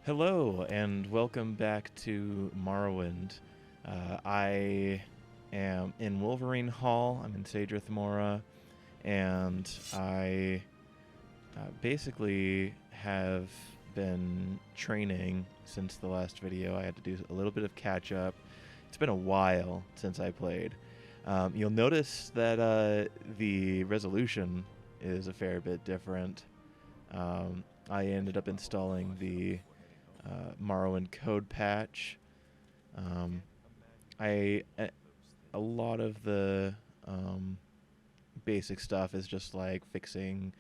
Hello, and welcome back to Morrowind. I am in Wolverine Hall. I'm in Sadrith Mora, and I basically have been training since the last video. I had to do a little bit of catch up. It's been a while since I played. You'll notice that the resolution is a fair bit different. I ended up installing the Morrowind code patch. Um, a lot of the basic stuff is just like fixing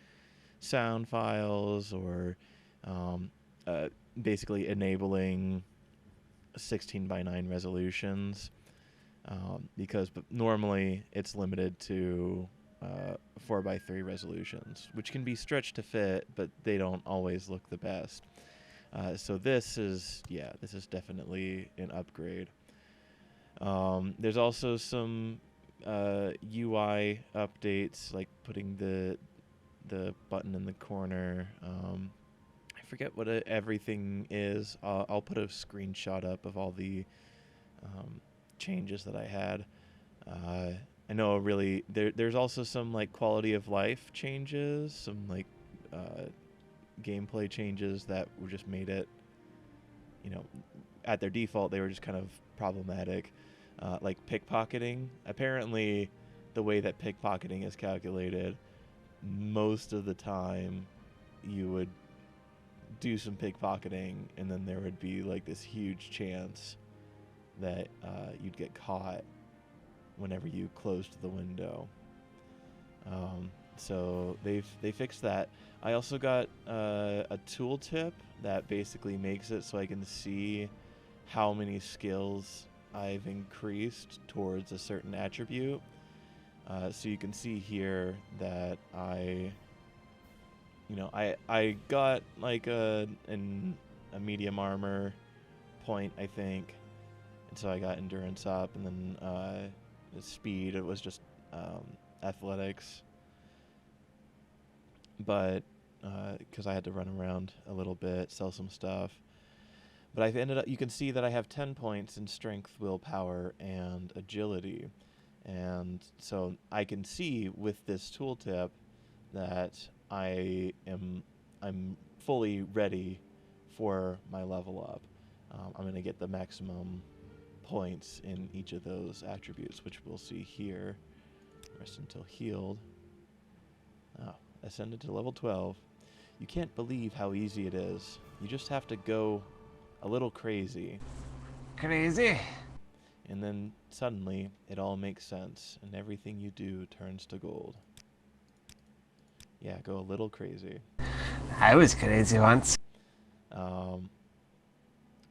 sound files or um, uh, basically enabling 16 by 9 resolutions because normally it's limited to 4 by 3 resolutions, which can be stretched to fit, but they don't always look the best. So this is definitely an upgrade. There's also some UI updates, like putting the button in the corner. I forget what everything is. I'll put a screenshot up of all the changes that I had. I know really there's also some like quality of life changes, some like gameplay changes that were just made it, at their default they were just kind of problematic, like pickpocketing. Apparently, the way that pickpocketing is calculated, most of the time you would do some pickpocketing and then there would be like this huge chance that you'd get caught whenever you closed the window. So they fixed that. I also got a tooltip that basically makes it so I can see how many skills I've increased towards a certain attribute. So you can see here that I got like a medium armor point, I think, and so I got endurance up, and then speed, it was just athletics, but because I had to run around a little bit, sell some stuff. But I've ended up, you can see that I have 10 points in strength, willpower, and agility. And so I can see with this tooltip that I'm fully ready for my level up. I'm going to get the maximum points in each of those attributes, which we'll see here. Rest until healed. Oh, ascended to level 12. You can't believe how easy it is. You just have to go a little crazy. Crazy? And then suddenly it all makes sense and everything you do turns to gold. Yeah, go a little crazy. I was crazy once.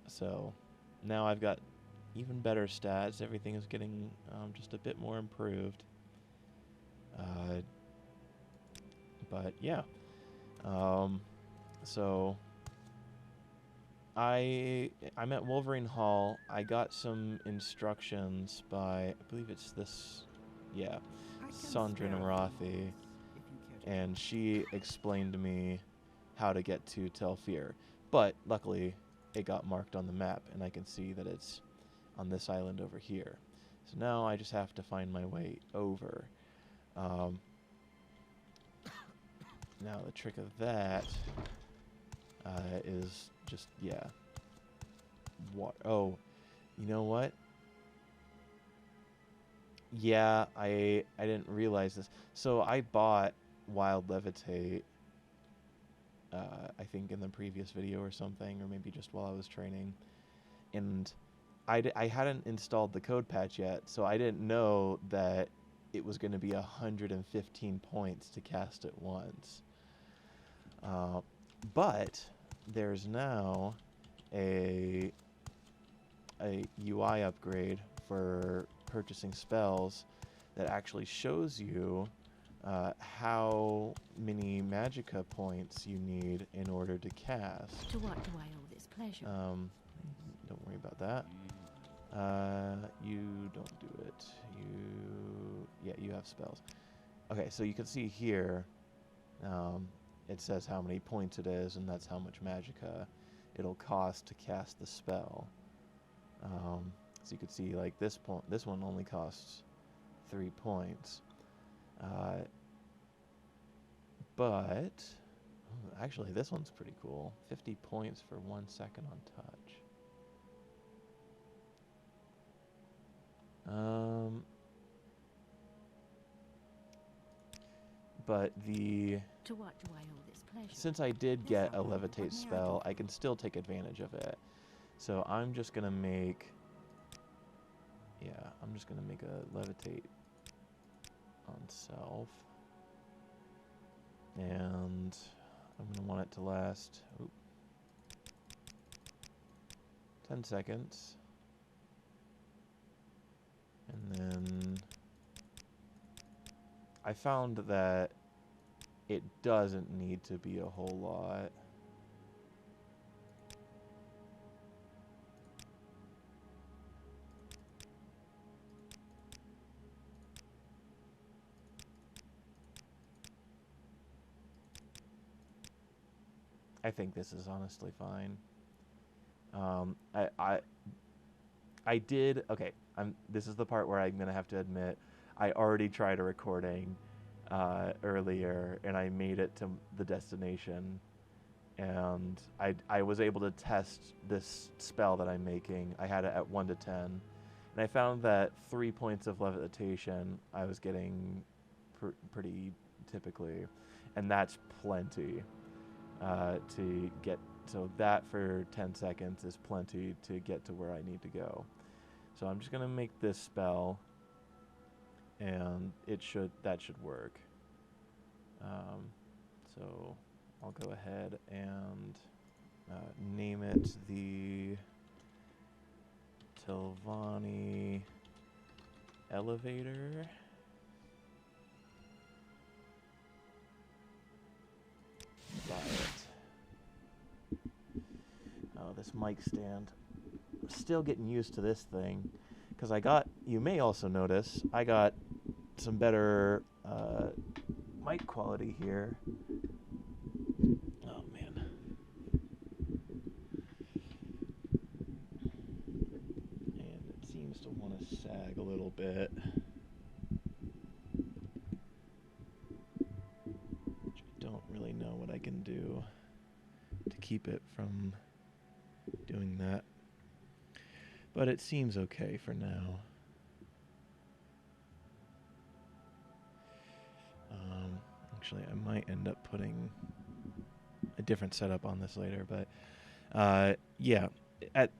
So now I've got even better stats. Everything is getting just a bit more improved. But yeah. So I'm at Wolverine Hall. I got some instructions by, I believe it's this, yeah, Sandra Narathi, and she explained to me how to get to Tel Fyr. But luckily, it got marked on the map, and I can see that it's on this island over here. So now I just have to find my way over. Now the trick of that is just, yeah. Oh, you know what? Yeah, I didn't realize this. So I bought Wild Levitate, I think in the previous video or something, or maybe just while I was training. And I hadn't installed the code patch yet, so I didn't know that it was going to be 115 points to cast it once. But there's now a UI upgrade for purchasing spells that actually shows you how many magicka points you need in order to cast. To what do I owe this pleasure? Don't worry about that. You don't do it. You have spells. Okay, so you can see here, it says how many points it is, and that's how much magicka. it'll cost to cast the spell. So you could see like this one only costs 3 points. But actually this one's pretty cool. 50 points for 1 second on touch. But To what do I owe this pleasure? since I did get a levitate spell, I can still take advantage of it. So I'm just gonna make, I'm just gonna make a levitate on self, and I'm gonna want it to last 10 seconds, and then I found that it doesn't need to be a whole lot. I think this is honestly fine. I did, okay, this is the part where I'm gonna have to admit I already tried a recording earlier, and I made it to the destination, and I was able to test this spell that I'm making. I had it at 1 to 10, and I found that 3 points of levitation I was getting pretty typically, and that's plenty to get. So that for 10 seconds is plenty to get to where I need to go. So I'm just gonna make this spell, and that should work. So I'll go ahead and name it the Telvani Elevator. Buy it. Oh, this mic stand. I'm still getting used to this thing, because you may also notice, I got some better mic quality here. Oh, man. And it seems to want to sag a little bit. Which I don't really know what I can do to keep it from doing that. But it seems okay for now. Actually, I might end up putting a different setup on this later, but yeah, at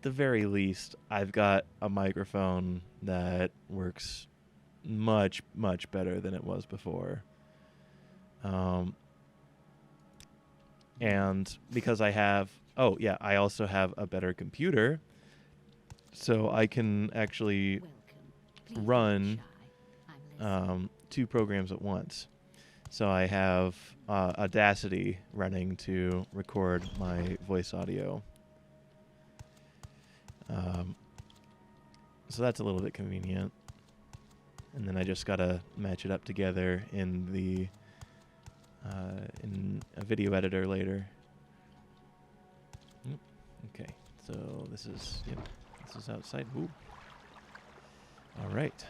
the very least, I've got a microphone that works much, much better than it was before. And because I also have a better computer, so I can actually run 2 programs at once. So I have Audacity running to record my voice audio. So that's a little bit convenient. And then I just gotta match it up together in a video editor later. Okay, so this is outside. Ooh. All right.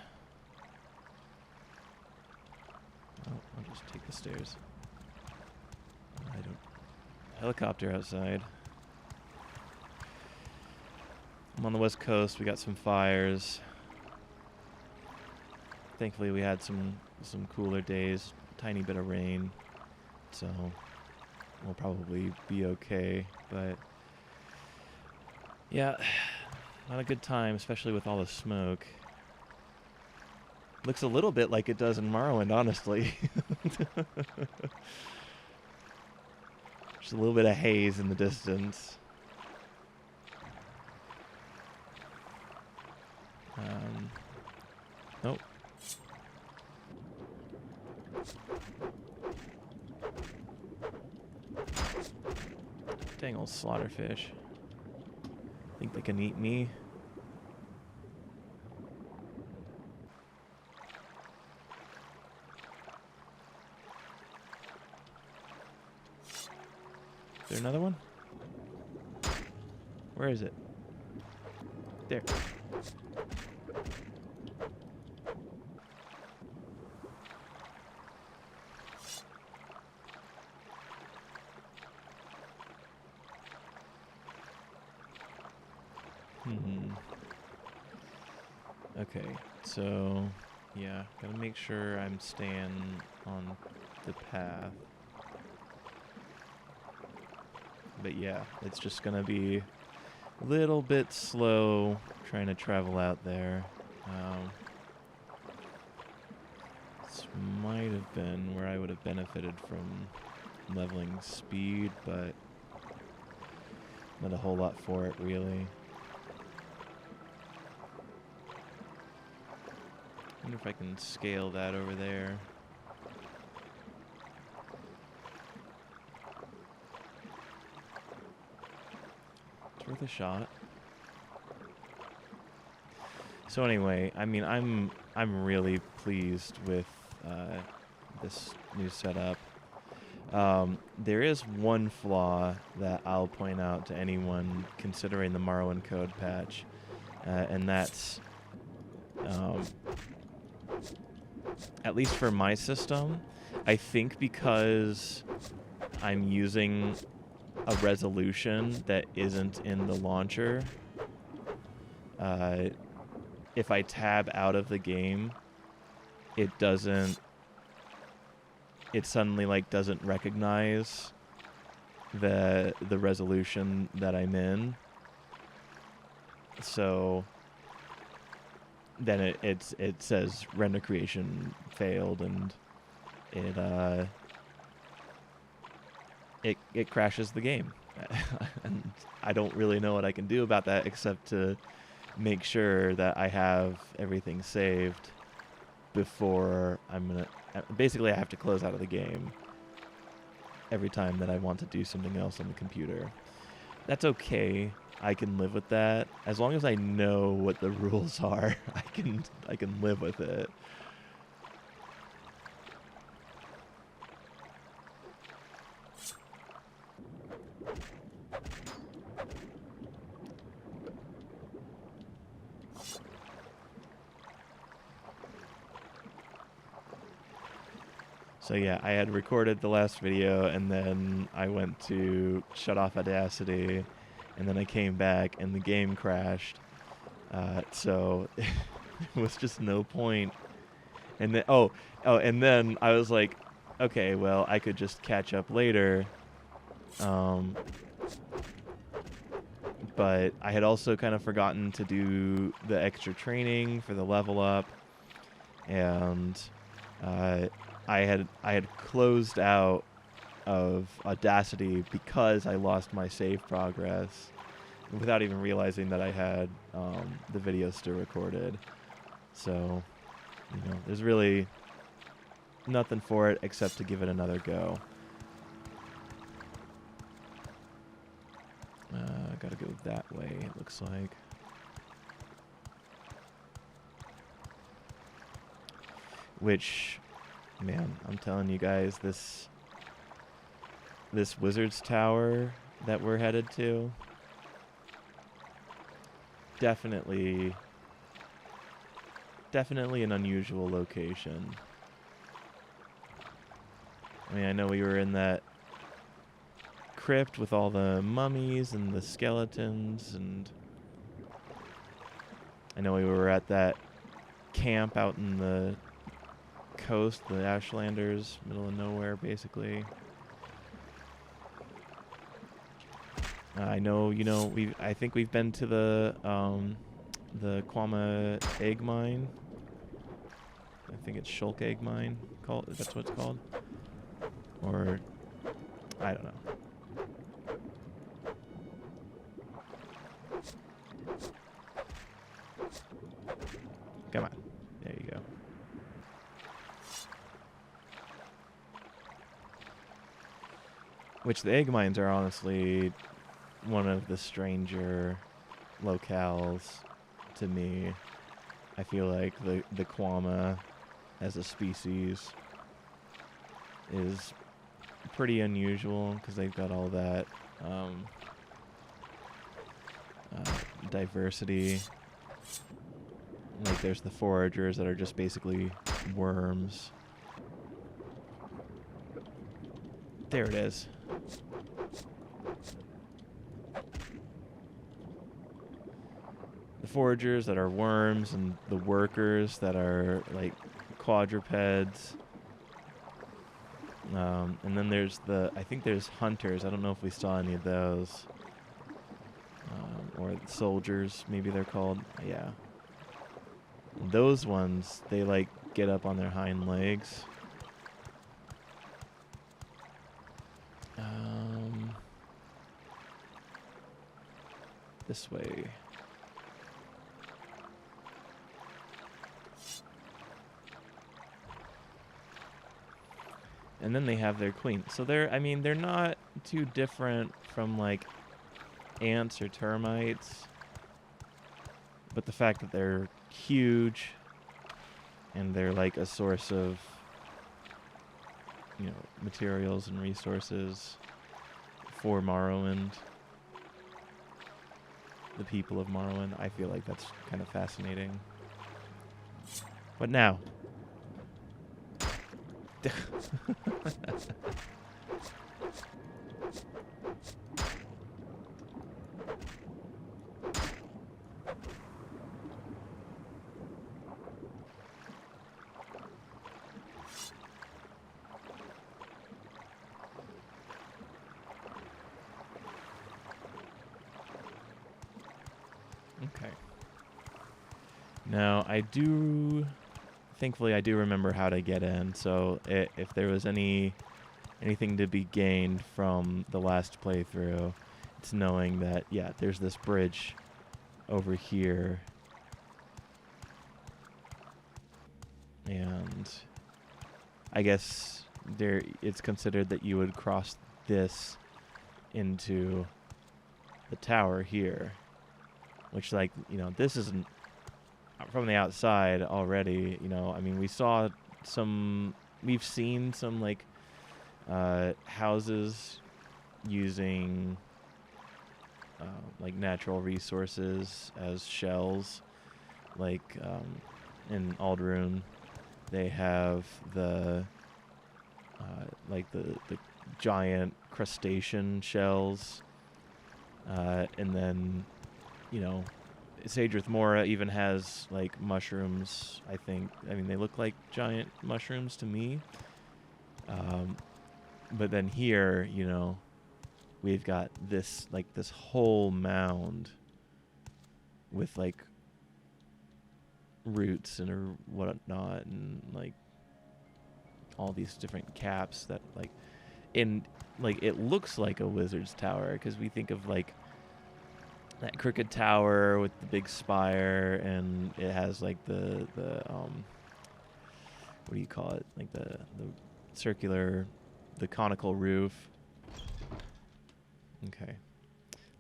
Oh, I'll just take the stairs. Helicopter outside. I'm on the West Coast. We got some fires. Thankfully, we had some cooler days. Tiny bit of rain, so we'll probably be okay. But yeah, not a good time, especially with all the smoke. Looks a little bit like it does in Morrowind, honestly. Just a little bit of haze in the distance. Nope. Dang old slaughterfish. Think they can eat me? Is there another one? Where is it? There. Okay, so yeah, gotta make sure I'm staying on the path. But yeah, it's just gonna be a little bit slow trying to travel out there. This might have been where I would have benefited from leveling speed, but not a whole lot for it, really. Wonder if I can scale that over there. It's worth a shot. So anyway, I mean, I'm really pleased with this new setup. There is one flaw that I'll point out to anyone considering the Morrowind code patch, and that's, at least for my system, I think because I'm using a resolution that isn't in the launcher, if I tab out of the game, it suddenly like doesn't recognize the resolution that I'm in. So then it says render creation failed, and it crashes the game. And I don't really know what I can do about that except to make sure that I have everything saved before basically I have to close out of the game every time that I want to do something else on the computer. That's okay. I can live with that. As long as I know what the rules are, I can live with it. So yeah, I had recorded the last video, and then I went to shut off Audacity, and then I came back, and the game crashed. So there was just no point. And then and then I was like, okay, well, I could just catch up later. But I had also kind of forgotten to do the extra training for the level up, and I had closed out of Audacity because I lost my save progress without even realizing that I had the video still recorded. So, you know, there's really nothing for it except to give it another go. Gotta go that way, it looks like. Which, man, I'm telling you guys, this Wizard's Tower that we're headed to, definitely an unusual location. I mean, I know we were in that crypt with all the mummies and the skeletons, and I know we were at that camp out in the coast, the Ashlanders, middle of nowhere, basically. I know, you know, I think we've been to the Kwama egg mine. I think it's Shulk egg mine. That's what it's called. Or I don't know. Come on. There you go. Which the egg mines are honestly one of the stranger locales to me. I feel like the Kwama as a species is pretty unusual because they've got all that diversity. Like there's the foragers that are just basically worms. There it is. The foragers that are worms, and the workers that are like quadrupeds. And then there's I think there's hunters. I don't know if we saw any of those. Or soldiers, maybe they're called. Yeah. Those ones, they like get up on their hind legs. This way. And then they have their queen. So I mean, they're not too different from like ants or termites. But the fact that they're huge and they're like a source of, you know, materials and resources for Morrowind, the people of Morrowind, I feel like that's kind of fascinating. What now? Okay. Now, thankfully I do remember how to get in, so if there was anything to be gained from the last playthrough, it's knowing that, yeah, there's this bridge over here. And I guess it's considered that you would cross this into the tower here. Which, like, you know, this isn't from the outside already, you know. I mean, we've seen some, like, houses using, like, natural resources as shells. Like, in Aldrune, they have like, the giant crustacean shells. And then, you know, Sadrith Mora even has, like, mushrooms, I think. I mean, they look like giant mushrooms to me. But then here, you know, we've got this whole mound with, like, roots and whatnot, and, like, all these different caps that, like, it looks like a wizard's tower, because we think of, like, that crooked tower with the big spire, and it has, like, the what do you call it? Like the circular, the conical roof. Okay.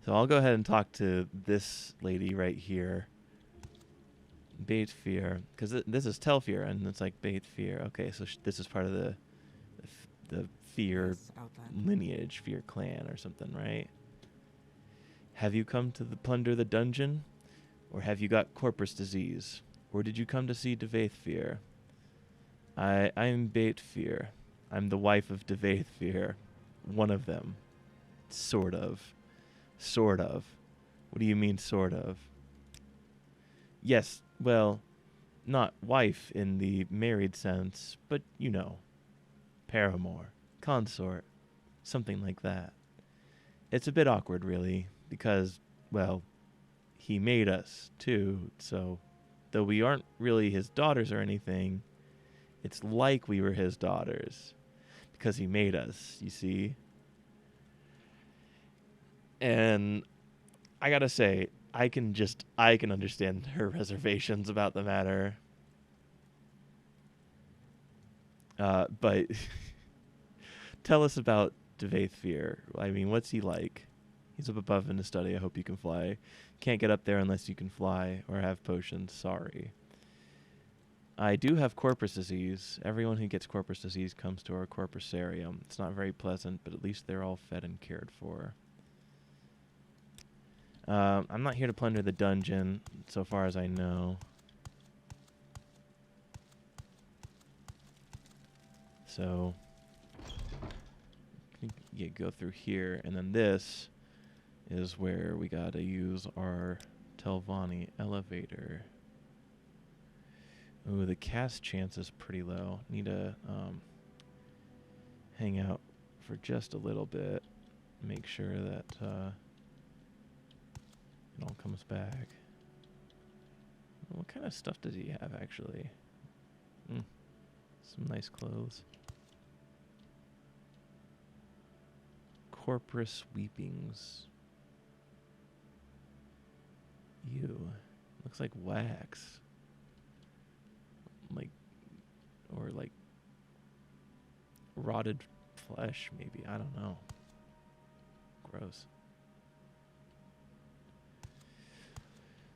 So I'll go ahead and talk to this lady right here. Tel Fyr, because this is Tel Fyr, and it's like Tel Fyr. Okay, so this is part of the Fyr lineage, Fyr clan or something, right? Have you come to plunder the dungeon? Or have you got Corprus disease? Or did you come to see Tel Fyr? I'm Tel Fyr. I'm the wife of Tel Fyr. One of them. Sort of. Sort of. What do you mean, sort of? Yes, well, not wife in the married sense, but, you know, paramour, consort, something like that. It's a bit awkward, really, because, well, he made us, too, so though we aren't really his daughters or anything, it's like we were his daughters, because he made us, you see? And I gotta say, I can understand her reservations about the matter. But tell us about Tel Fyr. I mean, what's he like? He's up above in the study. I hope you can fly. Can't get up there unless you can fly or have potions. Sorry. I do have Corprus disease. Everyone who gets Corprus disease comes to our Corprusarium. It's not very pleasant, but at least they're all fed and cared for. I'm not here to plunder the dungeon, so far as I know. So, you go through here, and then this is where we gotta use our Telvanni elevator. Ooh, the cast chance is pretty low. Need to hang out for just a little bit. Make sure that it all comes back. What kind of stuff does he have, actually? Some nice clothes. Corprus weepings. Ew. Looks like wax. Or rotted flesh, maybe. I don't know. Gross.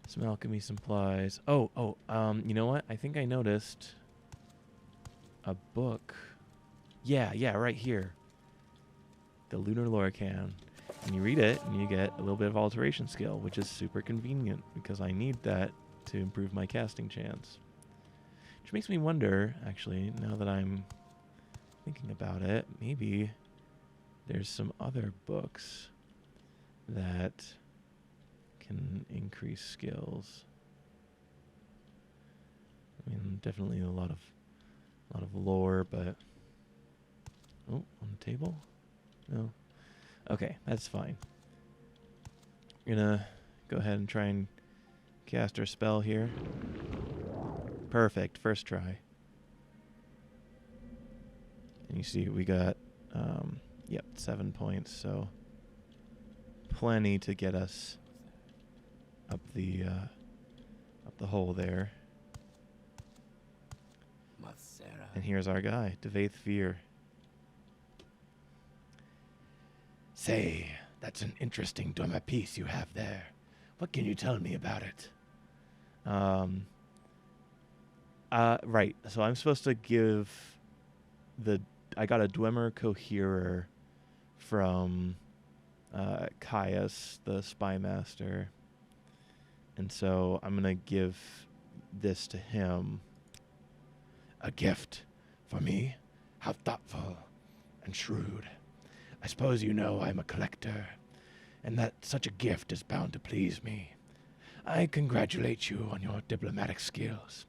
Some alchemy supplies. You know what? I think I noticed a book. Yeah, right here. The Lunar Lorcan. And you read it, and you get a little bit of alteration skill, which is super convenient, because I need that to improve my casting chance. Which makes me wonder, actually, now that I'm thinking about it, maybe there's some other books that can increase skills. I mean, definitely a lot of lore, but on the table? No. Okay, that's fine. We're gonna go ahead and try and cast our spell here. Perfect, first try. And you see we got 7 points, so plenty to get us up the hole there. And here's our guy, Tel Fyr. Say, that's an interesting dorma piece you have there. What can you tell me about it? Right. So I'm supposed to give I got a Dwemer Coherer from Caius, the spy master. And so I'm going to give this to him. A gift for me? How thoughtful and shrewd. I suppose you know I'm a collector, and that such a gift is bound to please me. I congratulate you on your diplomatic skills.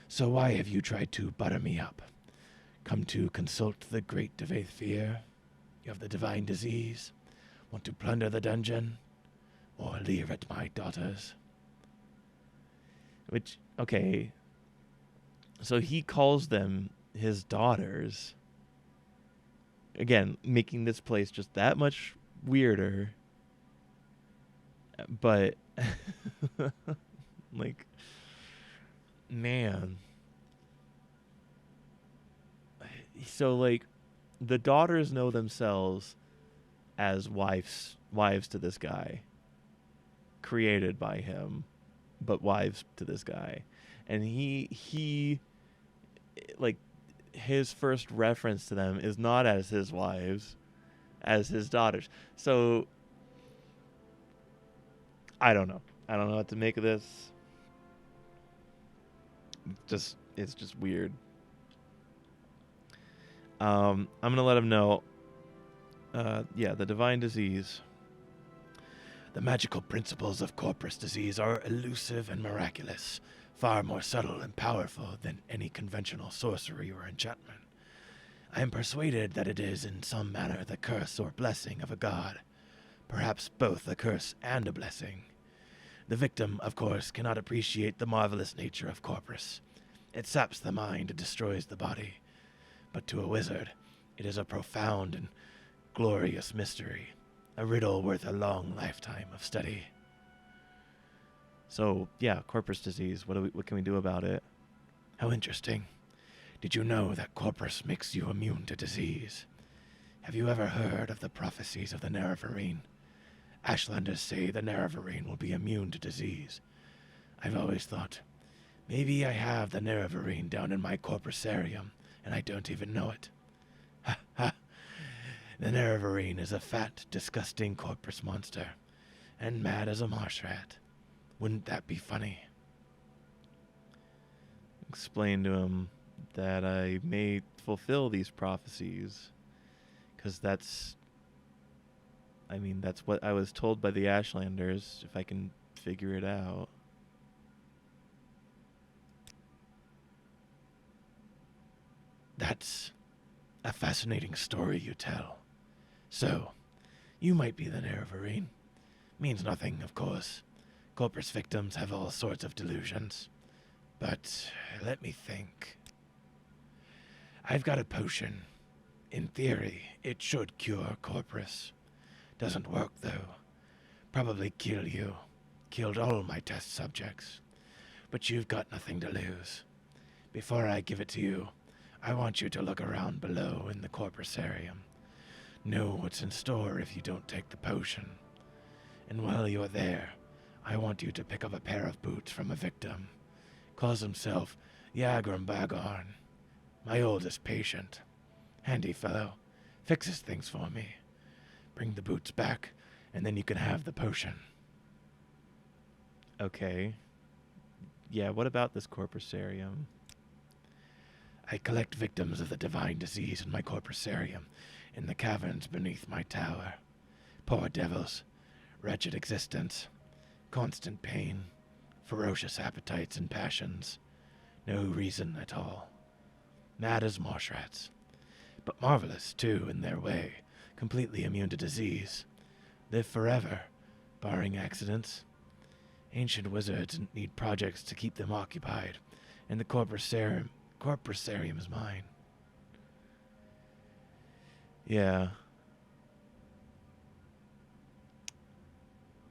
So why have you tried to butter me up? Come to consult the great Tel Fyr? You have the divine disease? Want to plunder the dungeon? Or leer at my daughters? Which, okay. So he calls them his daughters. Again, making this place just that much weirder. But, man. So, the daughters know themselves as wives to this guy. Created by him, but wives to this guy. And he his first reference to them is not as his wives, as his daughters. So I don't know what to make of this. It's just weird. I'm gonna let him know. The divine disease. The magical principles of Corprus disease are elusive and miraculous, far more subtle and powerful than any conventional sorcery or enchantment. I am persuaded that it is in some manner the curse or blessing of a god, perhaps both a curse and a blessing. The victim, of course, cannot appreciate the marvelous nature of Corprus. It saps the mind and destroys the body. But to a wizard, it is a profound and glorious mystery, a riddle worth a long lifetime of study. So, Corprus disease. What can we do about it? How interesting. Did you know that Corprus makes you immune to disease? Have you ever heard of the prophecies of the Nerevarine? Ashlanders say the Nerevarine will be immune to disease. I've always thought, maybe I have the Nerevarine down in my Corprusarium, and I don't even know it. Ha ha! The Nerevarine is a fat, disgusting Corprus monster, and mad as a marsh rat. Wouldn't that be funny? Explain to him that I may fulfill these prophecies, because that's what I was told by the Ashlanders, if I can figure it out. That's a fascinating story you tell. So, you might be the Nerevarine. Means nothing, of course. Corprus victims have all sorts of delusions. But let me think. I've got a potion. In theory, it should cure Corprus. Doesn't work, though. Probably kill you. Killed all my test subjects. But you've got nothing to lose. Before I give it to you, I want you to look around below in the Corprusarium. Know what's in store if you don't take the potion. And while you're there, I want you to pick up a pair of boots from a victim. Calls himself Yagram Bagorn. My oldest patient. Handy fellow. Fixes things for me. Bring the boots back, and then you can have the potion. Okay. Yeah, what about this Corprusarium? I collect victims of the divine disease in my Corprusarium, in the caverns beneath my tower. Poor devils. Wretched existence. Constant pain. Ferocious appetites and passions. No reason at all. Mad as marsh rats. But marvelous, too, in their way. Completely immune to disease. Live forever, barring accidents. Ancient wizards need projects to keep them occupied, and the Corprusarium is mine. Yeah.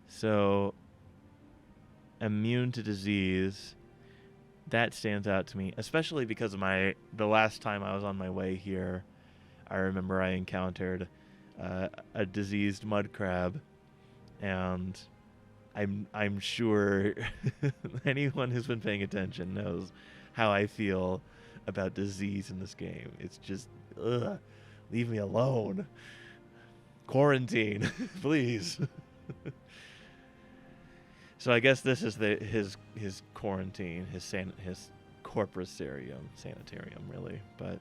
So, immune to disease, that stands out to me, especially because of the last time I was on my way here, I remember I encountered a diseased mud crab, and I'm sure anyone who's been paying attention knows how I feel about disease in this game. It's just, ugh, leave me alone. Quarantine, please. So I guess this is his quarantine, his Corprusarium, sanitarium, really, but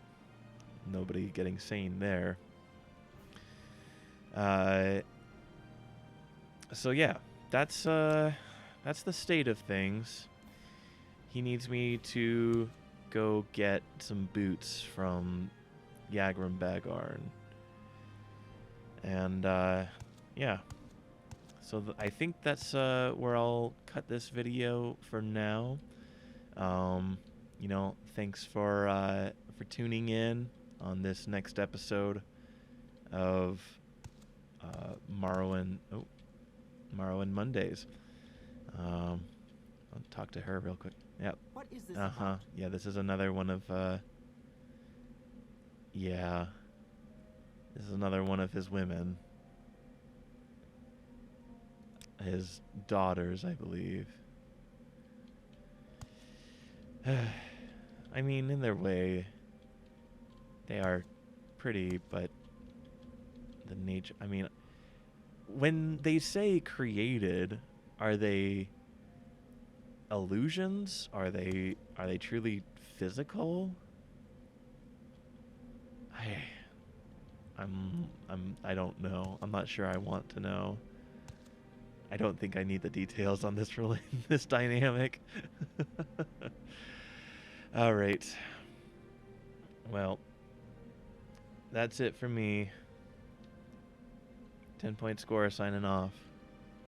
nobody getting sane there. So yeah, that's the state of things. He needs me to go get some boots from Yagram Bagorn. And yeah. So I think that's where I'll cut this video for now. Thanks for tuning in on this next episode of Morrowind Mondays. I'll talk to her real quick. Yep. What is this? Yeah, this is another one of this is another one of his women. His daughters, I believe. I mean, in their way, they are pretty, but the nature... I mean, when they say created, are they illusions? Are they truly physical? I don't know. I'm not sure I want to know. I don't think I need the details on this dynamic. All right. Well, that's it for me. 10-point score signing off.